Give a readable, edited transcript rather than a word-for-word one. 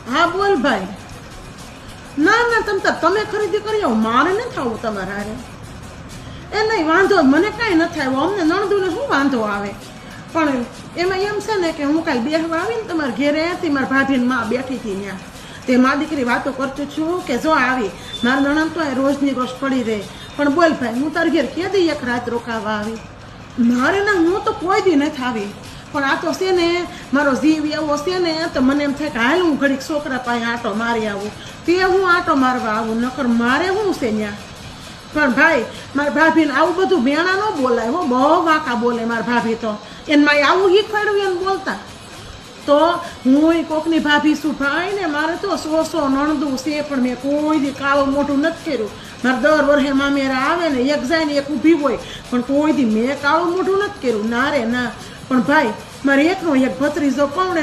હા બોલ ભાઈ. ના ના તમે ખરીદી કરી આવો, મારે નથી આવું તમારા હારે. એ નહીં વાંધો, મને કાંઈ નથી આવ્યો, અમને નણદુને શું વાંધો આવે. પણ એમાં એમ છે ને કે હું કાંઈ બેહવા આવીને તમારા ઘેરે હતી, મારા ભાભીને માં બેઠી હતી ત્યાં. તે મા દીકરી વાતો કરતી છું કે જો આવી મારા નણંદ તો રોજની રોજ પડી રહે. પણ બોલ ભાઈ, હું તારી ઘેર કેદી એક રાત રોકાવા આવી? મારે ના, હું તો કોઈ દી નથી આવી. પણ આ તો છે ને મારો જીવ એવો છે ને, તો મને એમ થાય કે હાલ હું ઘડીક છોકરા પાસે આંટો મારી આવું, તે હું આંટો મારવા આવું, નકર મારે શું છે ત્યાં. પણ ભાઈ મારા ભાભીને આવું બધું બેણા ન બોલાય હો, બહુ વાંકા બોલે મારા ભાભી તો. એને મારે આવું શીખવાડ્યું એને બોલતા. તો હું કોકની ભાભી છું ભાઈ ને, મારે તો 100 નણદું છે, પણ મેં કોઈ દી કાળું મોઢું નથી કર્યું. મારે દર વર્ષે મામેરા આવે ને, એક જાય ને એક ઊભી હોય, પણ કોઈ દી મેં કાળું મોઢું નથી કર્યું, ના રે ના. પણ ભાઈ મારે એકનો એક ભત્રીજો પણ